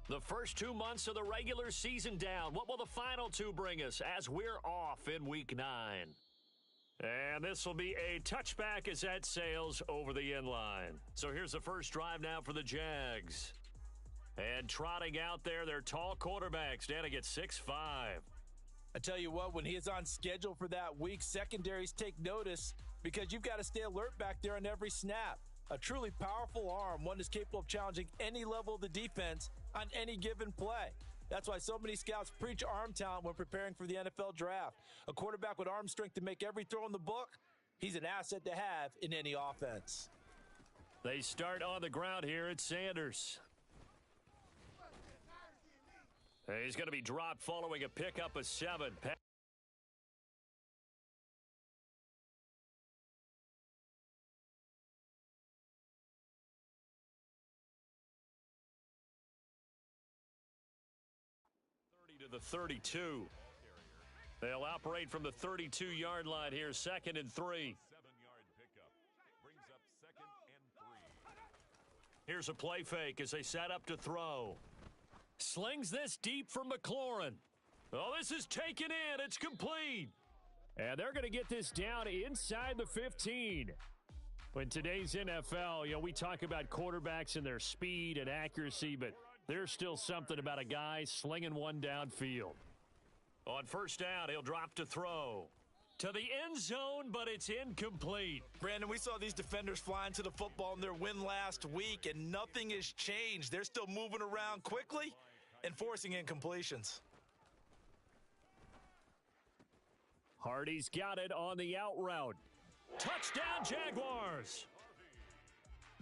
The first 2 months of the regular season down. What will the final two bring us as we're off in Week 9? And this will be a touchback as that sails over the inline. So here's the first drive now for the Jags. And trotting out there, their tall quarterback standing at 6'5". I tell you what, when he is on schedule for that week, secondaries take notice because you've got to stay alert back there on every snap. A truly powerful arm, one is capable of challenging any level of the defense on any given play. That's why so many scouts preach arm talent when preparing for the NFL draft. A quarterback with arm strength to make every throw in the book, he's an asset to have in any offense. They start on the ground here at Sanders. He's going to be dropped following a pickup of 7. 30 to the 32. They'll operate from the 32-yard line here, 2nd and 3. 7-yard pickup brings up 2nd and 3. Here's a play fake as they set up to throw. Slings this deep for McLaurin. Oh, this is taken in. It's complete. And they're going to get this down inside the 15. In today's NFL, we talk about quarterbacks and their speed and accuracy, but there's still something about a guy slinging one downfield. On first down, he'll drop to throw. To the end zone, but it's incomplete. Brandon, we saw these defenders flying to the football in their win last week, and nothing has changed. They're still moving around quickly and forcing incompletions. Hardy's got it on the out route. Touchdown, Jaguars!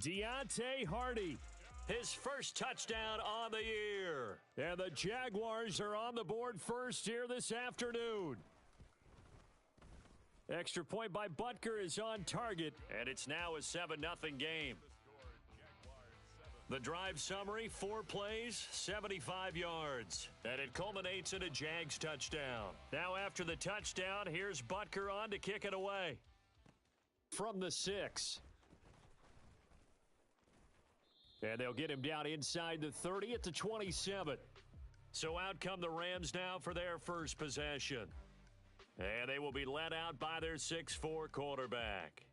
Deontay Hardy, his first touchdown on the year. And the Jaguars are on the board first here this afternoon. Extra point by Butker is on target, and it's now a 7-0 game. The drive summary, 4 plays, 75 yards. And it culminates in a Jags touchdown. Now after the touchdown, here's Butker on to kick it away. From the 6. And they'll get him down inside the 30 at the 27. So out come the Rams now for their first possession. And they will be led out by their 6'4" quarterback.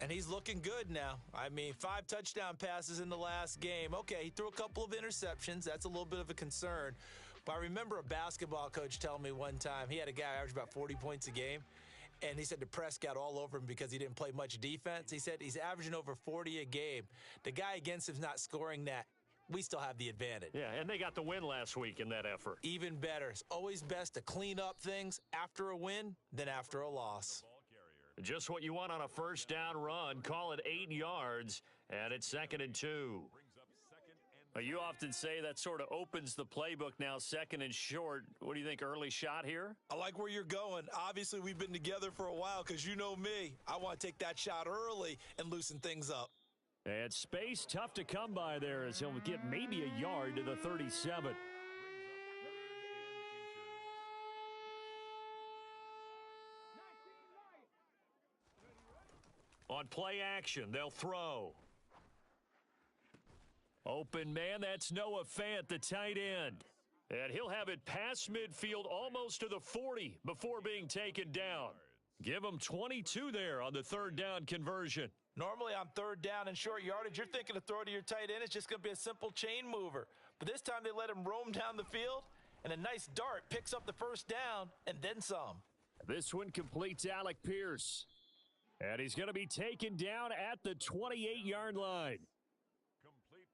And he's looking good now. 5 touchdown passes in the last game. Okay, he threw a couple of interceptions. That's a little bit of a concern. But I remember a basketball coach telling me one time, he had a guy average about 40 points a game. And he said the press got all over him because he didn't play much defense. He said he's averaging over 40 a game. The guy against him's not scoring that. We still have the advantage. Yeah, and they got the win last week in that effort. Even better. It's always best to clean up things after a win than after a loss. Just what you want on a first down run. Call it 8 yards, and it's 2nd and 2. You often say that sort of opens the playbook now, 2nd and short. What do you think, early shot here? I like where you're going. Obviously, we've been together for a while because you know me. I want to take that shot early and loosen things up. And space tough to come by there as he'll get maybe a yard to the 37. On play action, they'll throw. Open man, that's Noah Fant, the tight end. And he'll have it past midfield almost to the 40 before being taken down. Give him 22 there on the 3rd down conversion. Normally on 3rd down and short yardage, you're thinking to throw to your tight end. It's just going to be a simple chain mover. But this time they let him roam down the field, and a nice dart picks up the first down and then some. This one completes Alec Pierce. And he's going to be taken down at the 28-yard line.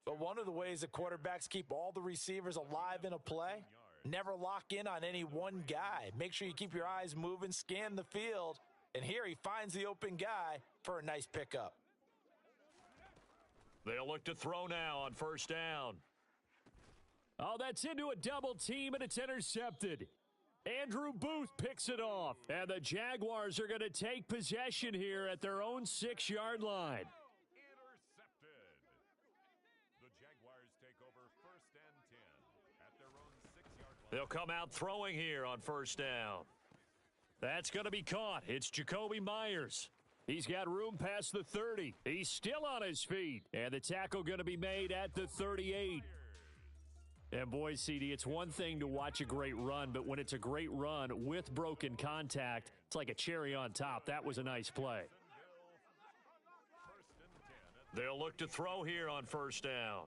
But one of the ways that quarterbacks keep all the receivers alive in a play, never lock in on any one guy. Make sure you keep your eyes moving, scan the field, and here he finds the open guy for a nice pickup. They'll look to throw now on first down. Oh, that's into a double team, and it's intercepted. Andrew Booth picks it off, and the Jaguars are going to take possession here at their own 6-yard line. Intercepted. The Jaguars take over 1st and 10 at their own 6-yard line. They'll come out throwing here on first down. That's going to be caught. It's Jacoby Myers. He's got room past the 30. He's still on his feet, and the tackle going to be made at the 38. And boy, CD, it's one thing to watch a great run, but when it's a great run with broken contact, it's like a cherry on top. That was a nice play. They'll look to throw here on first down.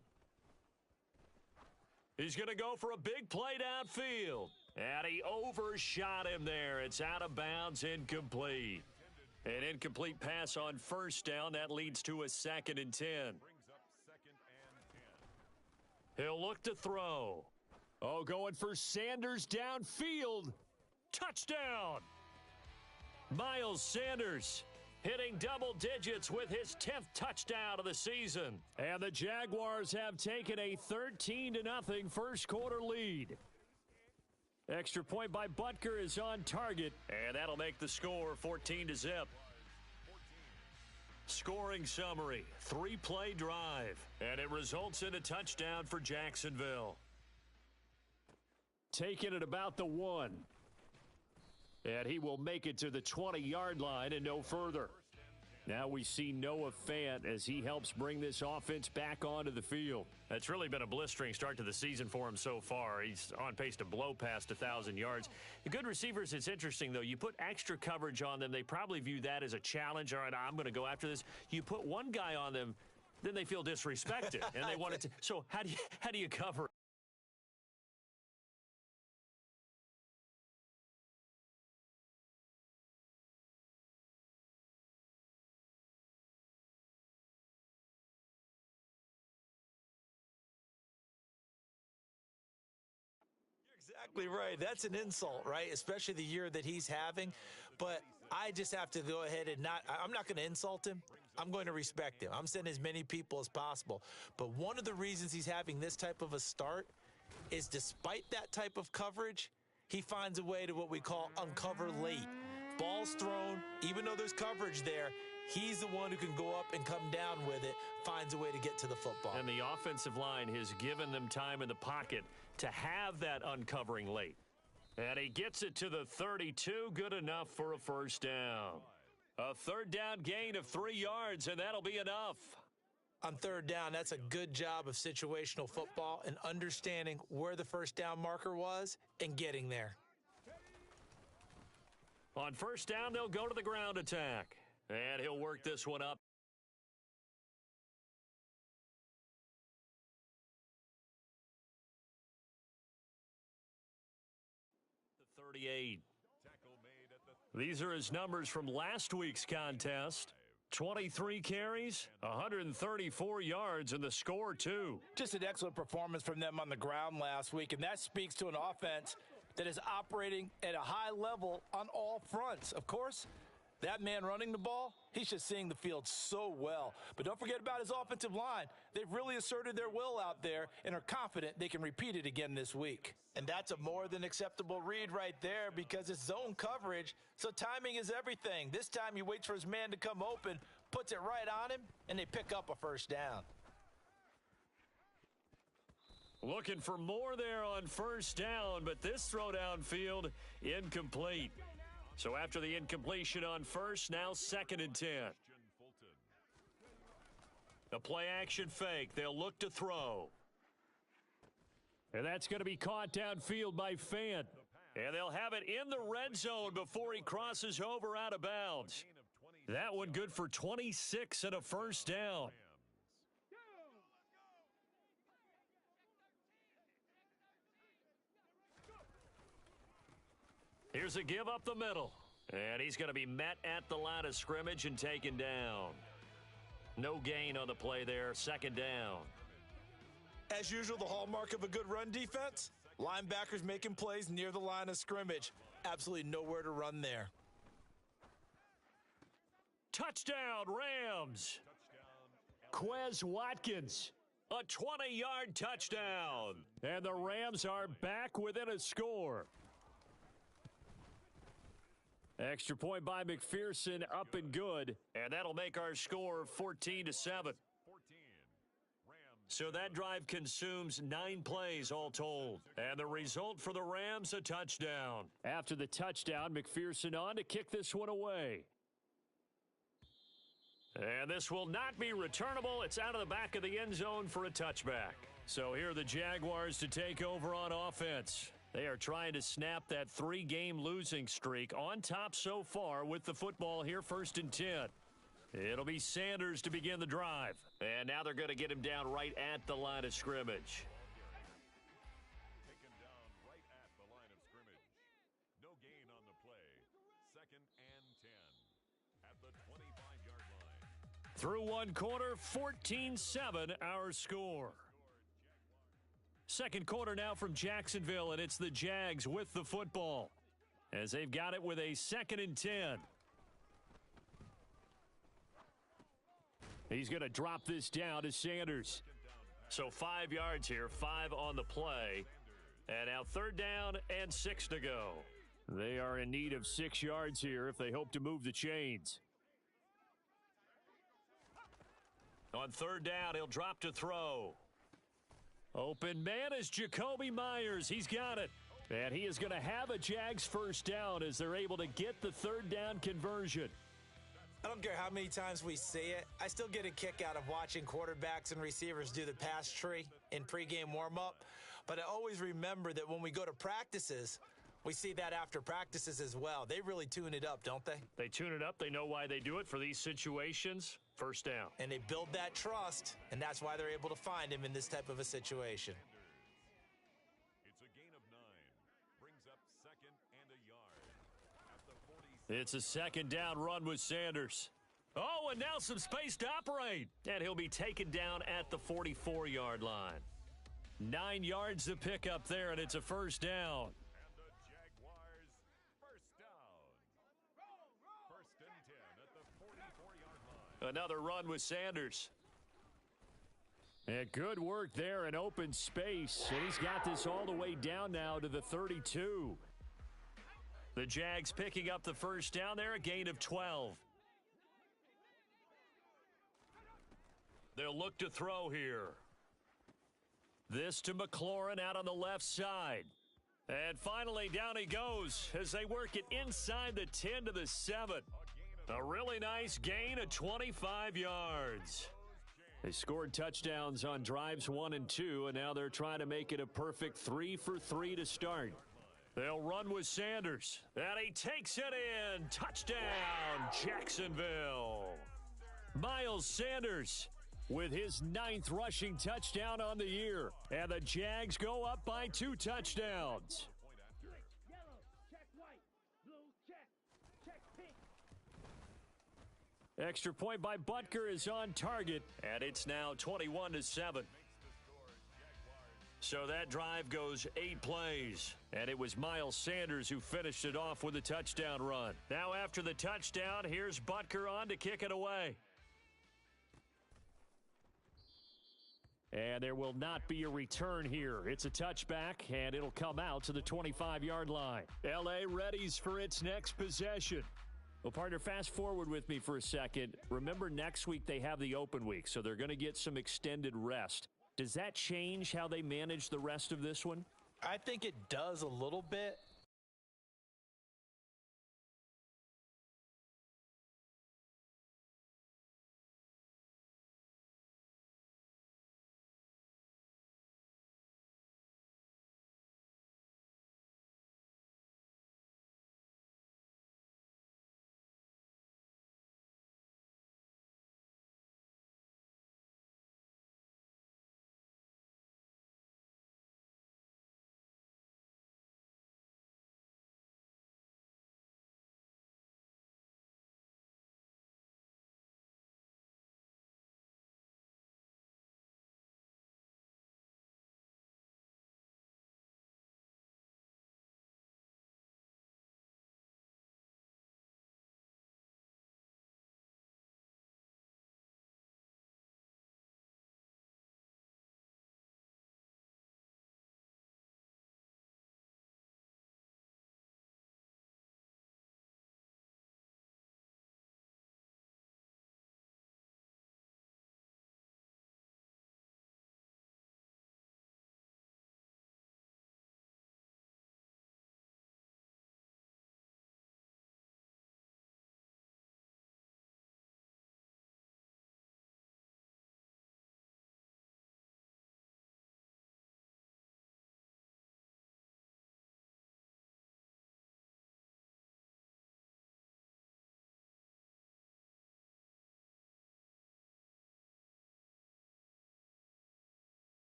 He's going to go for a big play downfield. And he overshot him there. It's out of bounds, incomplete. An incomplete pass on first down. That leads to a 2nd and 10. He'll look to throw. Oh, going for Sanders downfield. Touchdown! Miles Sanders hitting double digits with his 10th touchdown of the season. And the Jaguars have taken a 13-0 first quarter lead. Extra point by Butker is on target, and that'll make the score 14-0. Scoring summary, 3-play drive, and it results in a touchdown for Jacksonville. Taking it about the 1. And he will make it to the 20-yard line and no further. Now we see Noah Fant as he helps bring this offense back onto the field. It's really been a blistering start to the season for him so far. He's on pace to blow past 1,000 yards. The good receivers, it's interesting, though. You put extra coverage on them, they probably view that as a challenge. All right, I'm going to go after this. You put one guy on them, then they feel disrespected, and they want to. So how do you cover? Exactly right. That's an insult, right? Especially the year that he's having. But I just have to go ahead and I'm not going to insult him. I'm going to respect him. I'm sending as many people as possible. But one of the reasons he's having this type of a start is despite that type of coverage, he finds a way to what we call uncover late. Ball's thrown, even though there's coverage there, he's the one who can go up and come down with it, finds a way to get to the football. And the offensive line has given them time in the pocket to have that uncovering late. And he gets it to the 32, good enough for a first down. A third down gain of 3 yards, and that'll be enough. On third down, that's a good job of situational football and understanding where the first down marker was and getting there. On first down, they'll go to the ground attack. And he'll work this one up. The 38. These are his numbers from last week's contest. 23 carries, 134 yards, and the score, too. Just an excellent performance from them on the ground last week, and that speaks to an offense that is operating at a high level on all fronts. Of course, that man running the ball, he's just seeing the field so well. But don't forget about his offensive line. They've really asserted their will out there and are confident they can repeat it again this week. And that's a more than acceptable read right there because it's zone coverage, so timing is everything. This time he waits for his man to come open, puts it right on him, and they pick up a first down. Looking for more there on first down, but this throw downfield incomplete. So after the incompletion on first, now 2nd and 10. A play action fake. They'll look to throw. And that's going to be caught downfield by Fant. And they'll have it in the red zone before he crosses over out of bounds. That one good for 26 and a first down. Here's a give up the middle. And he's going to be met at the line of scrimmage and taken down. No gain on the play there. 2nd down. As usual, the hallmark of a good run defense, linebackers making plays near the line of scrimmage. Absolutely nowhere to run there. Touchdown, Rams. Quez Watkins. A 20-yard touchdown. And the Rams are back within a score. Extra point by McPherson, up and good. And that'll make our score 14-7. So that drive consumes 9 plays all told. And the result for the Rams, a touchdown. After the touchdown, McPherson on to kick this one away. And this will not be returnable. It's out of the back of the end zone for a touchback. So here are the Jaguars to take over on offense. They are trying to snap that 3-game losing streak, on top so far with the football here, 1st and 10. It'll be Sanders to begin the drive. And now they're going to get him down right at the line of scrimmage. Taken down right at the line of scrimmage. No gain on the play. 2nd and 10 at the 25-yard line. Through one quarter, 14-7 our score. Second quarter now from Jacksonville, and it's the Jags with the football as they've got it with a 2nd and 10. He's going to drop this down to Sanders. So 5 yards here, 5 on the play. And now 3rd down and 6 to go. They are in need of 6 yards here if they hope to move the chains. On 3rd down, he'll drop to throw. Open man is Jacoby Myers. He's got it. And he is going to have a Jags 1st down as they're able to get the 3rd down conversion. I don't care how many times we see it. I still get a kick out of watching quarterbacks and receivers do the pass tree in pregame warm-up. But I always remember that when we go to practices, we see that after practices as well. They really tune it up, don't they? They tune it up. They know why they do it for these situations. 1st down. And they build that trust, and that's why they're able to find him in this type of a situation. It's a gain of 9. Brings up 2nd and a yard. At the 40. It's a 2nd down run with Sanders. Oh, and now some space to operate. And he'll be taken down at the 44-yard line. 9 yards to pick up there, and it's a 1st down. And the Jaguars 1st down. 1st and 10 at the 44-yard line. Another run with Sanders. And good work there in open space. And he's got this all the way down now to the 32. The Jags picking up the 1st down there, a gain of 12. They'll look to throw here. This to McLaurin out on the left side. And finally, down he goes as they work it inside the 10 to the 7. A really nice gain of 25 yards. They scored touchdowns on drives 1 and 2, and now they're trying to make it a perfect 3 for 3 to start. They'll run with Sanders, and he takes it in. Touchdown, Jacksonville. Miles Sanders with his 9th rushing touchdown on the year. And the Jags go up by 2 touchdowns. Extra point by Butker is on target, and it's now 21-7. So that drive goes 8 plays, and it was Miles Sanders who finished it off with a touchdown run. Now after the touchdown, here's Butker on to kick it away. And there will not be a return here. It's a touchback, and it'll come out to the 25-yard line. L.A. readies for its next possession. Well, partner, fast forward with me for a second. Remember, next week they have the open week, so they're going to get some extended rest. Does that change how they manage the rest of this one? I think it does a little bit.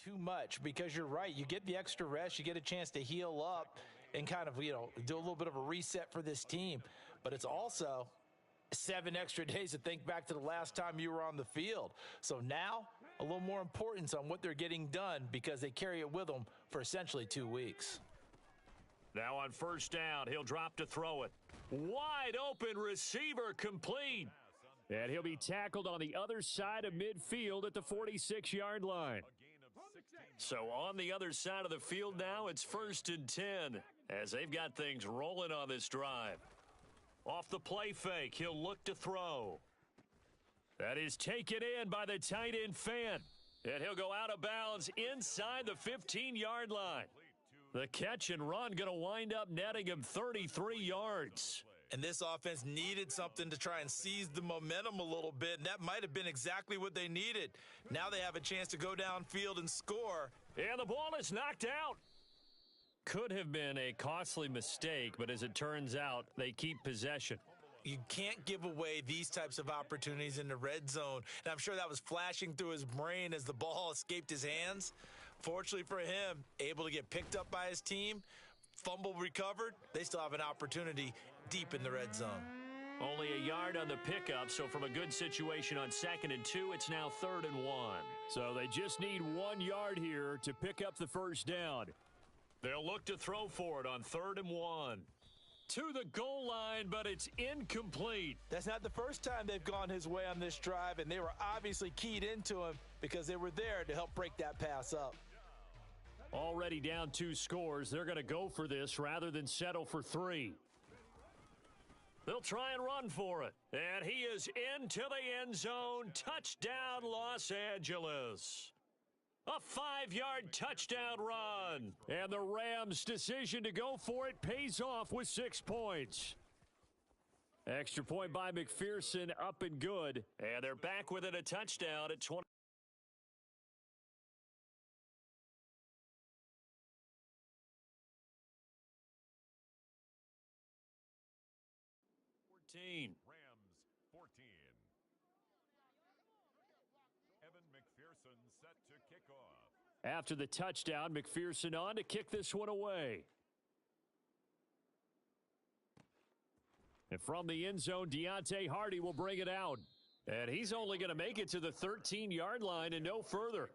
too much, because you're right. You get the extra rest. You get a chance to heal up and kind of, do a little bit of a reset for this team. But it's also 7 extra days to think back to the last time you were on the field. So now a little more importance on what they're getting done, because they carry it with them for essentially 2 weeks. Now on first down, he'll drop to throw it. Wide open receiver, complete. And he'll be tackled on the other side of midfield at the 46-yard line. So on the other side of the field now, it's 1st and 10 as they've got things rolling on this drive. Off the play fake, he'll look to throw. That is taken in by the tight end Fant. And he'll go out of bounds inside the 15-yard line. The catch and run going to wind up netting him 33 yards. And this offense needed something to try and seize the momentum a little bit, and that might have been exactly what they needed. Now they have a chance to go downfield and score. And the ball is knocked out. Could have been a costly mistake, but as it turns out, they keep possession. You can't give away these types of opportunities in the red zone. And I'm sure that was flashing through his brain as the ball escaped his hands. Fortunately for him, able to get picked up by his team, fumble recovered. They still have an opportunity deep in the red zone. Only a yard on the pickup, so from a good situation on 2nd and 2, it's now 3rd and 1. So they just need 1 yard here to pick up the first down. They'll look to throw for it on 3rd and 1. To the goal line, but it's incomplete. That's not the first time they've gone his way on this drive, and they were obviously keyed into him because they were there to help break that pass up. Already down 2 scores. They're going to go for this rather than settle for 3. They'll try and run for it. And he is into the end zone. Touchdown, Los Angeles. A 5-yard touchdown run. And the Rams' decision to go for it pays off with 6 points. Extra point by McPherson, up and good. And they're back within a touchdown at 20. Rams 14. Evan McPherson set to kick off. After the touchdown, McPherson on to kick this one away. And from the end zone, Deontay Hardy will bring it out. And he's only going to make it to the 13-yard line and no further.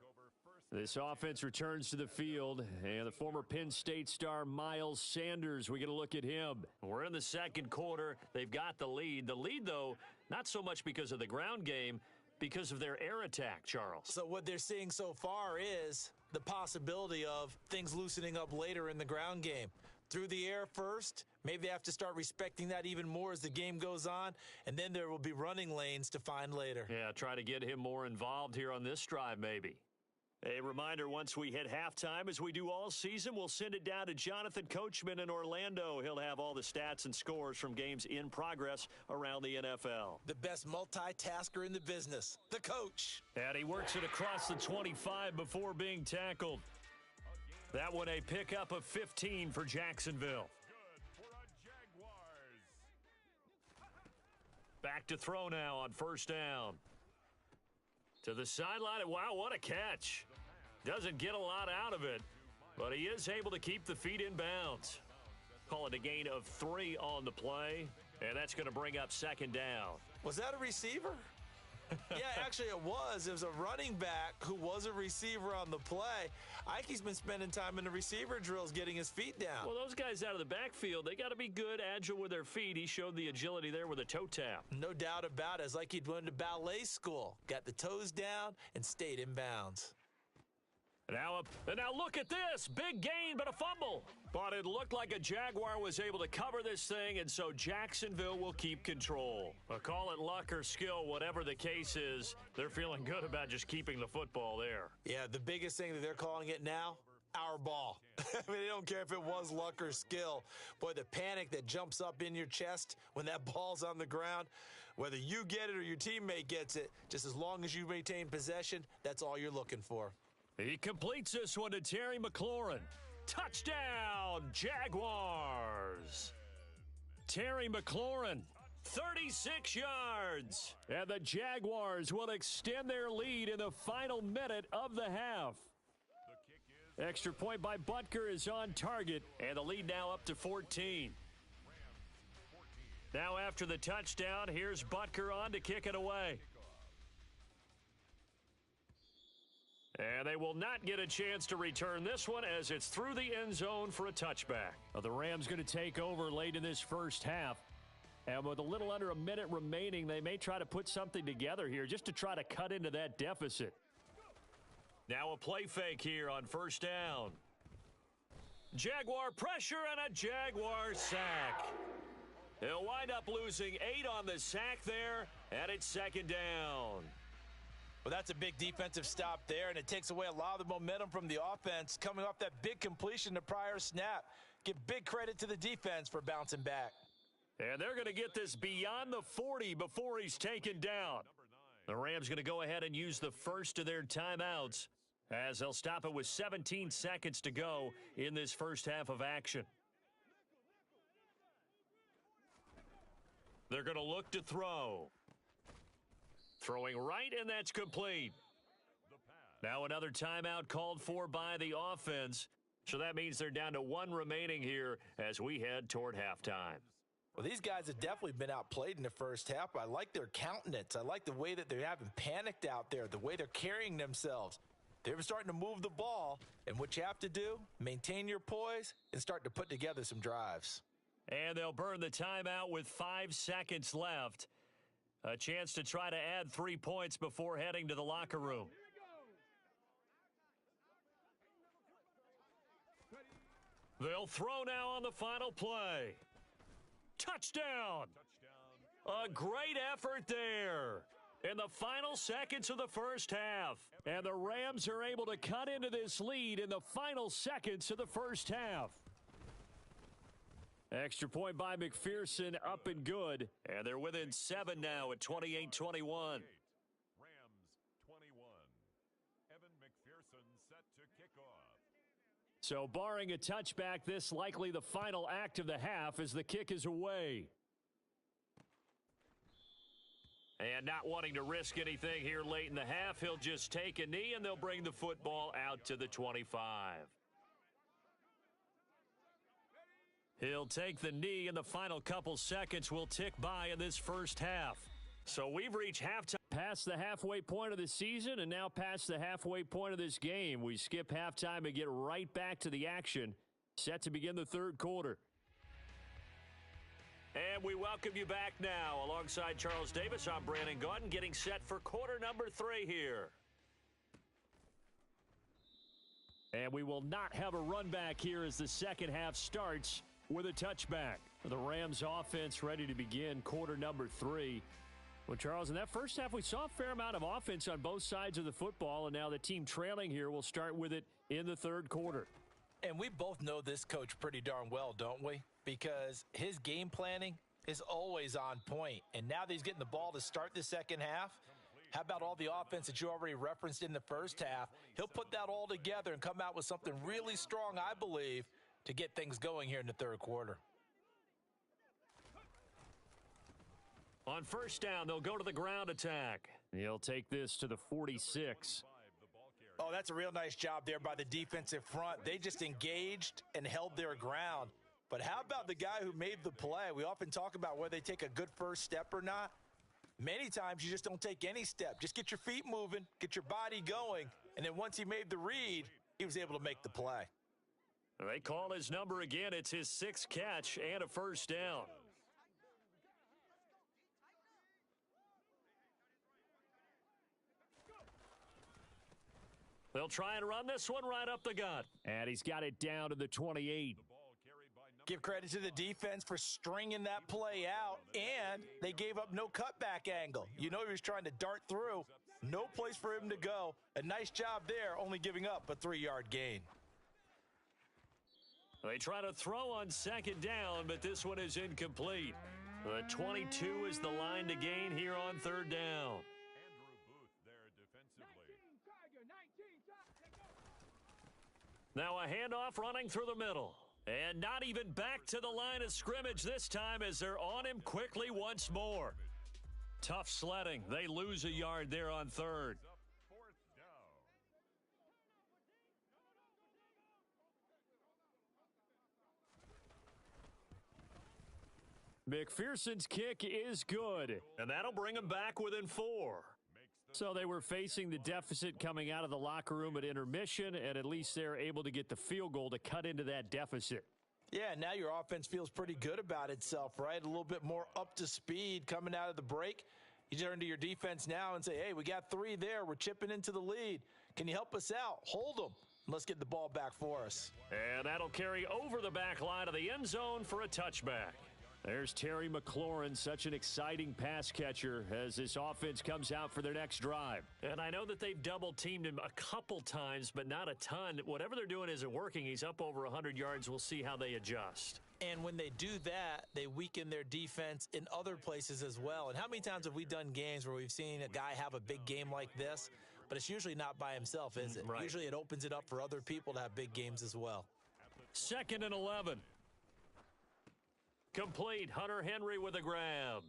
This offense returns to the field, and the former Penn State star Miles Sanders, we get a look at him. We're in the second quarter. They've got the lead. The lead, though, not so much because of the ground game, because of their air attack, Charles. So what they're seeing so far is the possibility of things loosening up later in the ground game. Through the air first, maybe they have to start respecting that even more as the game goes on, and then there will be running lanes to find later. Yeah, try to get him more involved here on this drive, maybe. A reminder, once we hit halftime, as we do all season, we'll send it down to Jonathan Coachman in Orlando. He'll have all the stats and scores from games in progress around the NFL. The best multitasker in the business, the coach. And he works it across the 25 before being tackled. That one a pickup of 15 for Jacksonville. Back to throw now on first down. To the sideline. Wow, what a catch. Doesn't get a lot out of it, but he is able to keep the feet in bounds. Call it a gain of 3 on the play, and that's going to bring up 2nd down. Was that a receiver? Yeah, actually it was. It was a running back who was a receiver on the play. Ike's been spending time in the receiver drills getting his feet down. Well, those guys out of the backfield, they got to be good, agile with their feet. He showed the agility there with a toe tap. No doubt about it. It's like he'd went to ballet school. Got the toes down and stayed in bounds. And now look at this. Big gain, but a fumble. But it looked like a Jaguar was able to cover this thing, and so Jacksonville will keep control. Call it luck or skill, whatever the case is. They're feeling good about just keeping the football there. Yeah, the biggest thing that they're calling it now, our ball. I mean, they don't care if it was luck or skill. Boy, the panic that jumps up in your chest when that ball's on the ground, whether you get it or your teammate gets it, just as long as you maintain possession, that's all you're looking for. He completes this one to Terry McLaurin. Touchdown, Jaguars. Terry McLaurin, 36 yards. And the Jaguars will extend their lead in the final minute of the half. Extra point by Butker is on target, and the lead now up to 14. Now after the touchdown, here's Butker on to kick it away. And they will not get a chance to return this one as it's through the end zone for a touchback. Well, the Rams going to take over late in this first half. And with a little under a minute remaining, they may try to put something together here just to try to cut into that deficit. Now a play fake here on first down. Jaguar pressure and a Jaguar sack. He'll wind up losing 8 on the sack there, and it's second down. Well, that's a big defensive stop there, and it takes away a lot of the momentum from the offense coming off that big completion the prior snap. Give big credit to the defense for bouncing back. And they're going to get this beyond the 40 before he's taken down. The Rams going to go ahead and use the first of their timeouts as they'll stop it with 17 seconds to go in this first half of action. They're going to look to throw. Throwing right, and that's complete. Now another timeout called for by the offense. So that means they're down to 1 remaining here as we head toward halftime. Well, these guys have definitely been outplayed in the first half. I like their countenance. I like the way that they haven't panicked out there, the way they're carrying themselves. They're starting to move the ball, and what you have to do, maintain your poise and start to put together some drives. And they'll burn the timeout with 5 seconds left. A chance to try to add 3 points before heading to the locker room. They'll throw now on the final play. Touchdown! A great effort there in the final seconds of the first half. And the Rams are able to cut into this lead in the final seconds of the first half. Extra point by McPherson, up and good. And they're within 7 now at 28-21. Rams 21. Evan McPherson set to kick off. So barring a touchback, this likely the final act of the half as the kick is away. And not wanting to risk anything here late in the half, he'll just take a knee and they'll bring the football out to the 25. He'll take the knee, and the final couple seconds will tick by in this first half. So we've reached halftime. Past the halfway point of the season and now past the halfway point of this game. We skip halftime and get right back to the action. Set to begin the third quarter. And we welcome you back now. Alongside Charles Davis, I'm Brandon Gaudin, getting set for quarter number 3 here. And we will not have a run back here as the second half starts with a touchback. The Rams offense ready to begin quarter number 3. Well, Charles, in that first half, we saw a fair amount of offense on both sides of the football, and now the team trailing here will start with it in the third quarter. And we both know this coach pretty darn well, don't we? Because his game planning is always on point. And now that he's getting the ball to start the second half, how about all the offense that you already referenced in the first half? He'll put that all together and come out with something really strong, I believe, to get things going here in the third quarter. On first down, they'll go to the ground attack. He'll take this to the 46. Oh, that's a real nice job there by the defensive front. They just engaged and held their ground. But how about the guy who made the play? We often talk about whether they take a good first step or not. Many times you just don't take any step. Just get your feet moving, get your body going, and then once he made the read, he was able to make the play. They call his number again. It's his 6th catch and a first down. They'll try and run this one right up the gut. And he's got it down to the 28. Give credit to the defense for stringing that play out, and they gave up no cutback angle. You know he was trying to dart through. No place for him to go. A nice job there, only giving up a 3-yard gain. They try to throw on second down, but this one is incomplete. The 22 is the line to gain here on third down. Now a handoff running through the middle. And not even back to the line of scrimmage this time as they're on him quickly once more. Tough sledding. They lose a yard there on third. McPherson's kick is good, and that'll bring them back within 4. So they were facing the deficit coming out of the locker room at intermission, and at least they're able to get the field goal to cut into that deficit. Yeah, now your offense feels pretty good about itself, right? A little bit more up to speed coming out of the break. You turn to your defense now and say, hey, we got 3 there. We're chipping into the lead. Can you help us out? Hold them. Let's get the ball back for us. And that'll carry over the back line of the end zone for a touchback. There's Terry McLaurin, such an exciting pass catcher as this offense comes out for their next drive. And I know that they've double-teamed him a couple times, but not a ton. Whatever they're doing isn't working. He's up over 100 yards. We'll see how they adjust. And when they do that, they weaken their defense in other places as well. And how many times have we done games where we've seen a guy have a big game like this, but it's usually not by himself, is it? Right. Usually it opens it up for other people to have big games as well. 2nd and 11. Complete. Hunter Henry with a grab.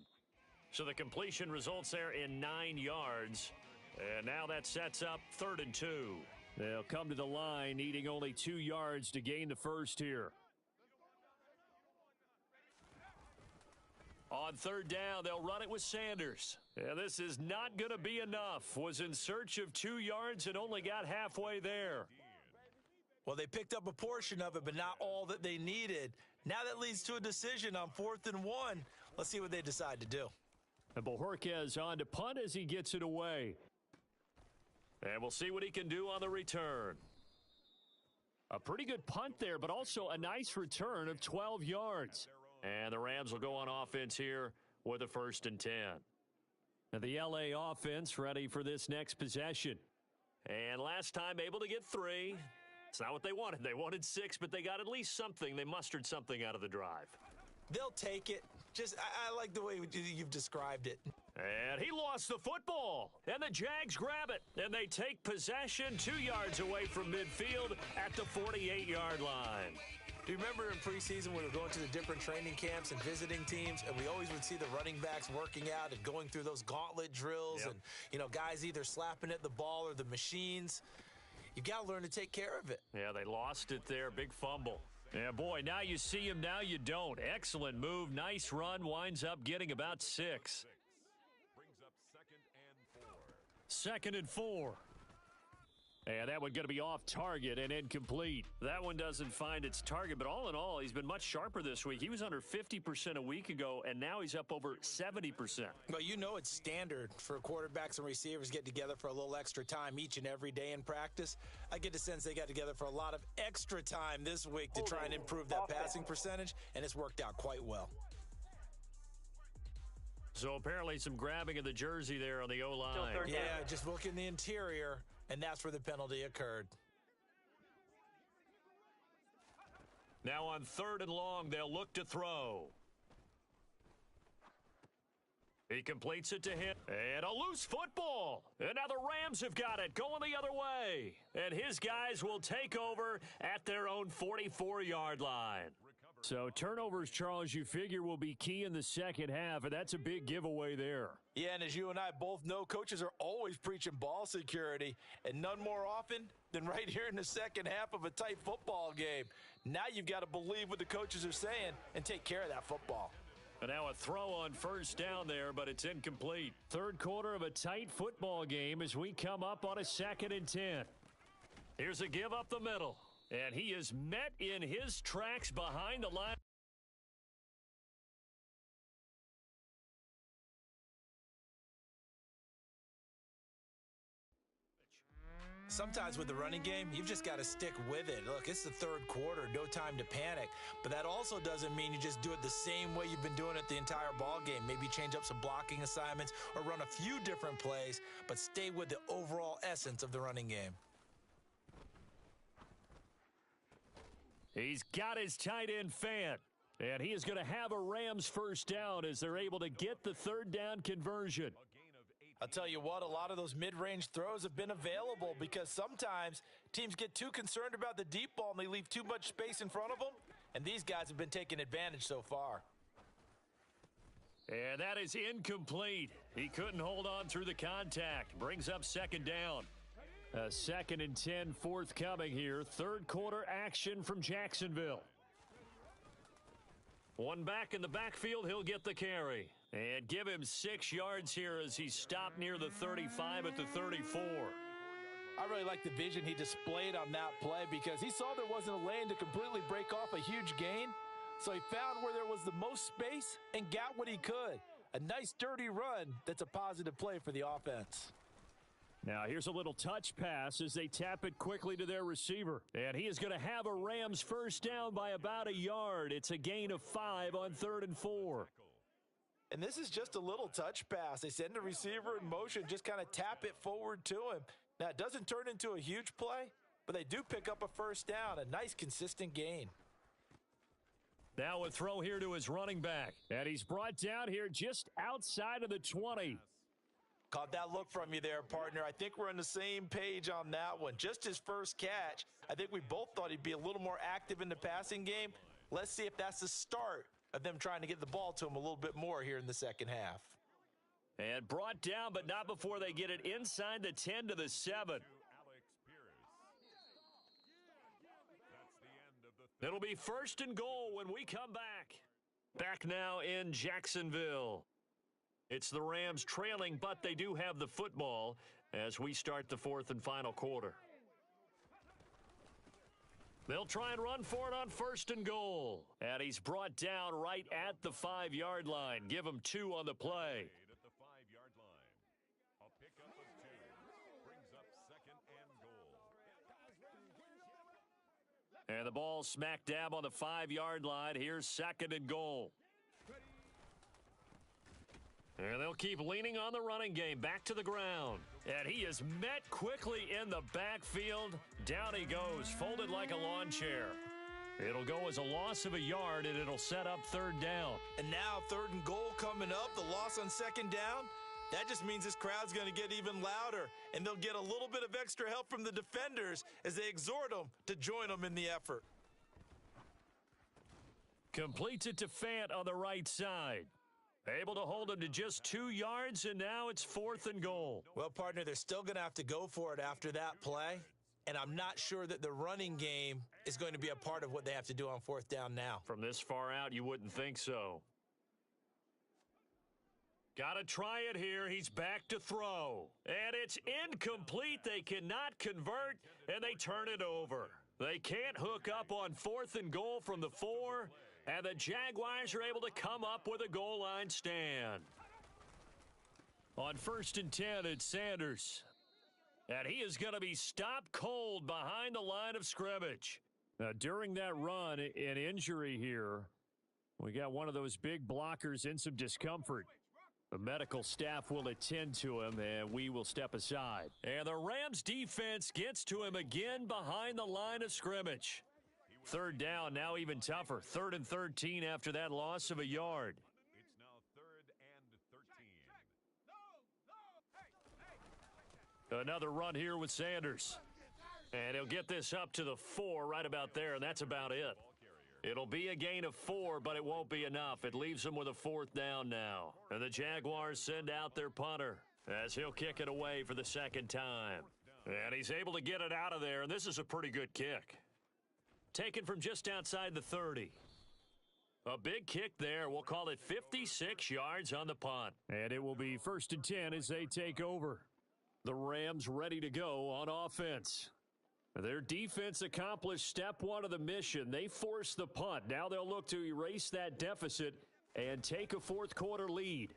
So the completion results there in 9 yards. And now that sets up 3rd and 2. They'll come to the line needing only 2 yards to gain the first here. On 3rd down, they'll run it with Sanders. And this is not going to be enough. Was in search of 2 yards and only got halfway there. Well, they picked up a portion of it, but not all that they needed. Now that leads to a decision on 4th and 1. Let's see what they decide to do. And Bojorquez on to punt as he gets it away. And we'll see what he can do on the return. A pretty good punt there, but also a nice return of 12 yards. And the Rams will go on offense here with a 1st and 10. And the LA offense ready for this next possession. And last time able to get 3. It's not what they wanted. They wanted 6, but they got at least something. They mustered something out of the drive. They'll take it. I like the way you've described it. And he lost the football. And the Jags grab it. And they take possession 2 yards away from midfield at the 48-yard line. Do you remember in preseason we were going to the different training camps and visiting teams, and we always would see the running backs working out and going through those gauntlet drills, Yep. and guys either slapping at the ball or the machines. You got to learn to take care of it. Yeah, they lost it there. Big fumble. Yeah, boy, now you see him, now you don't. Excellent move. Nice run. Winds up getting about 6. Brings up 2nd and 4. 2nd and 4. And that one going to be off target and incomplete. That one doesn't find its target, but all in all, he's been much sharper this week. He was under 50% a week ago, and now he's up over 70%. Well, it's standard for quarterbacks and receivers to get together for a little extra time each and every day in practice. I get the sense they got together for a lot of extra time this week to try and improve that passing percentage, and it's worked out quite well. So apparently some grabbing of the jersey there on the O-line. Yeah, just look in the interior, and that's where the penalty occurred. Now on 3rd and long, they'll look to throw. He completes it to him. And a loose football. And now the Rams have got it going the other way. And his guys will take over at their own 44-yard line. So turnovers, Charles, you figure will be key in the second half, and that's a big giveaway there. Yeah, and as you and I both know, coaches are always preaching ball security, and none more often than right here in the second half of a tight football game. Now you've got to believe what the coaches are saying and take care of that football. And now a throw on 1st down there, but it's incomplete. 3rd quarter of a tight football game as we come up on a 2nd and 10. Here's a give up the middle. And he is met in his tracks behind the line. Sometimes with the running game, you've just got to stick with it. Look, it's the 3rd quarter, no time to panic. But that also doesn't mean you just do it the same way you've been doing it the entire ball game. Maybe change up some blocking assignments or run a few different plays, but stay with the overall essence of the running game. He's got his tight end fan. And he is going to have a Rams 1st down as they're able to get the 3rd down conversion. I'll tell you what, a lot of those mid-range throws have been available because sometimes teams get too concerned about the deep ball and they leave too much space in front of them. And these guys have been taking advantage so far. And that is incomplete. He couldn't hold on through the contact. Brings up 2nd down. A 2nd and 10 forthcoming here. 3rd quarter action from Jacksonville. One back in the backfield, he'll get the carry. And give him 6 yards here as he stopped near the 35 at the 34. I really like the vision he displayed on that play because he saw there wasn't a lane to completely break off a huge gain. So he found where there was the most space and got what he could. A nice, dirty run that's a positive play for the offense. Now here's a little touch pass as they tap it quickly to their receiver. And he is going to have a Rams first down by about a yard. It's a gain of 5 on 3rd and 4. And this is just a little touch pass. They send the receiver in motion, just kind of tap it forward to him. Now, it doesn't turn into a huge play, but they do pick up a first down, a nice, consistent gain. Now a throw here to his running back. And he's brought down here just outside of the 20. Caught that look from you there, partner. I think we're on the same page on that one. Just his first catch. I think we both thought he'd be a little more active in the passing game. Let's see if that's the start of them trying to get the ball to him a little bit more here in the second half. And brought down, but not before they get it inside the 10 to the 7. It'll be 1st and goal when we come back. Back now in Jacksonville. It's the Rams trailing, but they do have the football as we start the 4th and final quarter. They'll try and run for it on 1st and goal. And he's brought down right at the 5-yard line. Give him 2 on the play. And the ball smack dab on the 5-yard line. Here's 2nd and goal. And they'll keep leaning on the running game. Back to the ground. And he is met quickly in the backfield. Down he goes, folded like a lawn chair. It'll go as a loss of a yard, and it'll set up 3rd down. And now 3rd and goal coming up. The loss on 2nd down. That just means this crowd's going to get even louder, and they'll get a little bit of extra help from the defenders as they exhort them to join them in the effort. Completes it to Fant on the right side. Able to hold him to just 2 yards, and now it's 4th and goal. Well, partner, they're still going to have to go for it after that play, and I'm not sure that the running game is going to be a part of what they have to do on 4th down now. From this far out, you wouldn't think so. Got to try it here. He's back to throw. And it's incomplete. They cannot convert, and they turn it over. They can't hook up on 4th and goal from the 4, and the Jaguars are able to come up with a goal line stand. On 1st and 10, it's Sanders. And he is going to be stopped cold behind the line of scrimmage. Now, during that run, an injury here. We got one of those big blockers in some discomfort. The medical staff will attend to him, and we will step aside. And the Rams defense gets to him again behind the line of scrimmage. 3rd down, now even tougher. 3rd and 13 after that loss of a yard. It's now 3rd and 13. Another run here with Sanders. And he'll get this up to the 4 right about there, and that's about it. It'll be a gain of 4, but it won't be enough. It leaves them with a 4th down now. And the Jaguars send out their punter as he'll kick it away for the 2nd time. And he's able to get it out of there, and this is a pretty good kick. Taken from just outside the 30. A big kick there. We'll call it 56 yards on the punt. And it will be 1st and 10 as they take over. The Rams ready to go on offense. Their defense accomplished step 1 of the mission. They forced the punt. Now they'll look to erase that deficit and take a 4th quarter lead.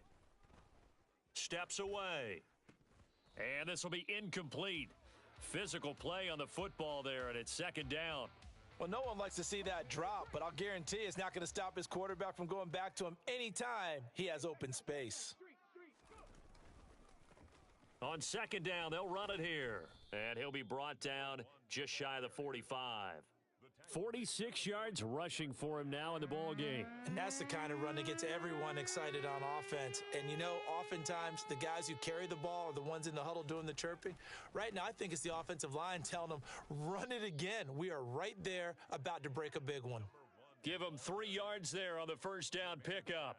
Steps away. And this will be incomplete. Physical play on the football there, and it's 2nd down. Well, no one likes to see that drop, but I'll guarantee it's not going to stop his quarterback from going back to him anytime he has open space. On 2nd down, they'll run it here. And he'll be brought down just shy of the 45. 46 yards rushing for him now in the ball game. And that's the kind of run that gets everyone excited on offense. And, you know, oftentimes the guys who carry the ball are the ones in the huddle doing the chirping. Right now, I think it's the offensive line telling them, run it again. We are right there about to break a big one. Give them 3 yards there on the 1st down pickup.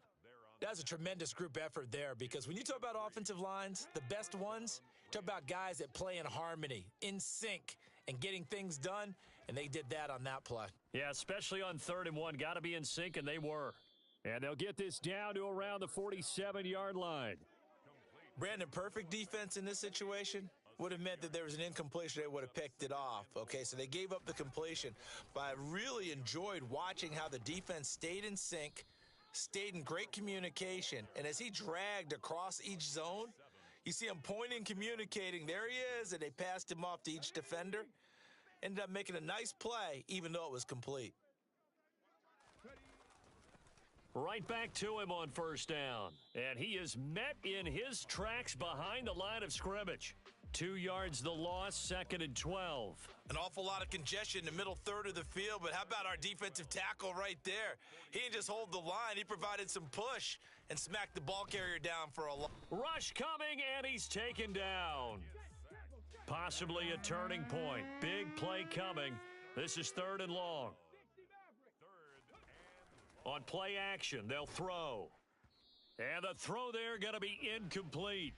That's a tremendous group effort there because when you talk about offensive lines, the best ones, talk about guys that play in harmony, in sync, and getting things done, and they did that on that play. Yeah, especially on 3rd and 1. Got to be in sync, and they were. And they'll get this down to around the 47-yard line. Brandon, perfect defense in this situation would have meant that there was an incompletion. They would have picked it off. Okay, so they gave up the completion. But I really enjoyed watching how the defense stayed in sync, stayed in great communication. And as he dragged across each zone, you see him pointing, communicating. There he is, and they passed him off to each defender. Ended up making a nice play, even though it was complete. Right back to him on first down. And he is met in his tracks behind the line of scrimmage. 2 yards the loss, 2nd and 12. An awful lot of congestion in the middle third of the field, but how about our defensive tackle right there? He didn't just hold the line. He provided some push and smacked the ball carrier down for a loss. Rush coming, and he's taken down. Possibly a turning point. Big play coming. This is 3rd and long. On play action, they'll throw. And the throw there going to be incomplete.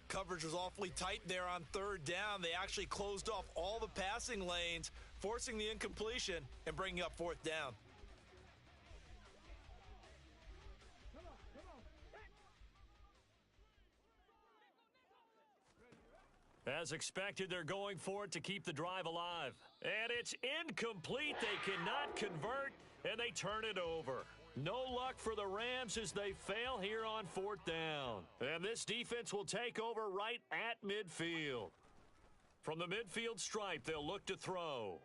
Coverage was awfully tight there on 3rd down. They actually closed off all the passing lanes, forcing the incompletion and bringing up 4th down. As expected, they're going for it to keep the drive alive. And it's incomplete. They cannot convert, and they turn it over. No luck for the Rams as they fail here on 4th down. And this defense will take over right at midfield. From the midfield stripe, they'll look to throw.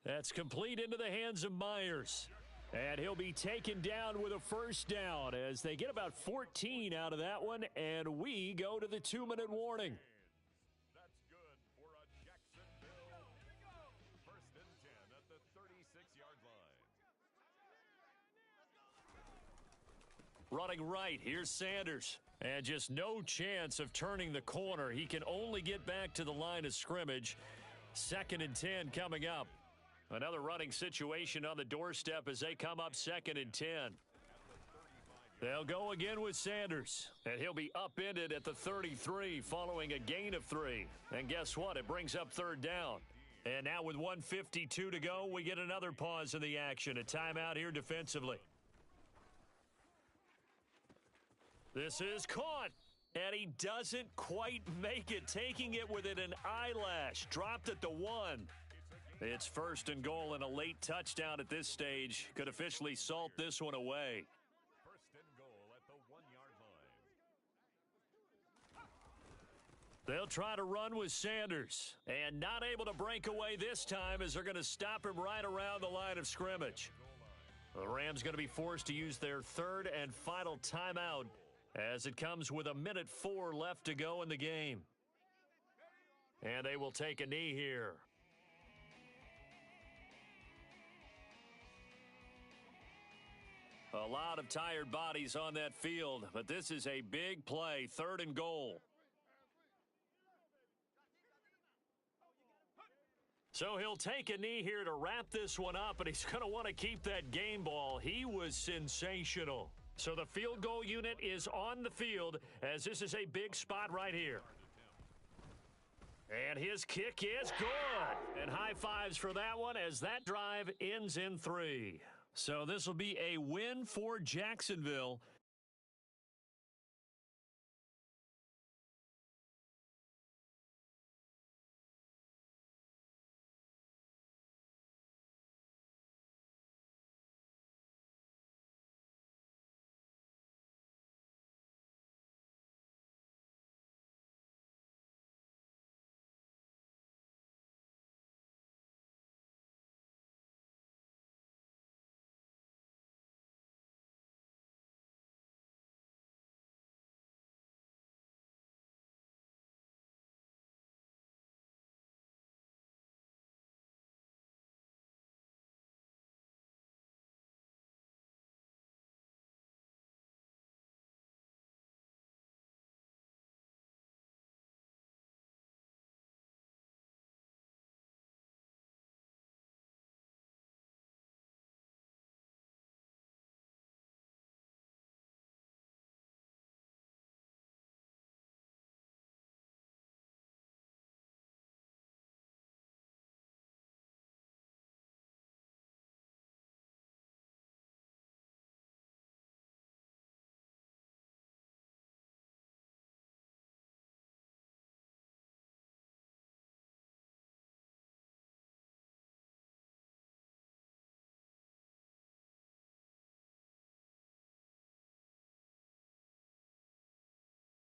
That's complete into the hands of Myers. And he'll be taken down with a 1st down as they get about 14 out of that one, and we go to the 2-minute warning. That's good for a Jacksonville 1st and 10 at the 36-yard line. Running right, here's Sanders. And just no chance of turning the corner. He can only get back to the line of scrimmage. 2nd and 10 coming up. Another running situation on the doorstep as they come up 2nd and 10. They'll go again with Sanders. And he'll be upended at the 33 following a gain of 3. And guess what? It brings up 3rd down. And now with 1:52 to go, we get another pause in the action. A timeout here defensively. This is caught, and he doesn't quite make it, taking it within an eyelash. Dropped at the 1. It's 1st and goal, and a late touchdown at this stage could officially salt this one away. 1st and goal at the 1-yard line. They'll try to run with Sanders, and not able to break away this time as they're going to stop him right around the line of scrimmage. The Rams going to be forced to use their 3rd and final timeout as it comes with 1:04 left to go in the game. And they will take a knee here. A lot of tired bodies on that field, but this is a big play, 3rd and goal. So he'll take a knee here to wrap this one up, and he's going to want to keep that game ball. He was sensational. So the field goal unit is on the field as this is a big spot right here. And his kick is good. And high fives for that one as that drive ends in 3. So this will be a win for Jacksonville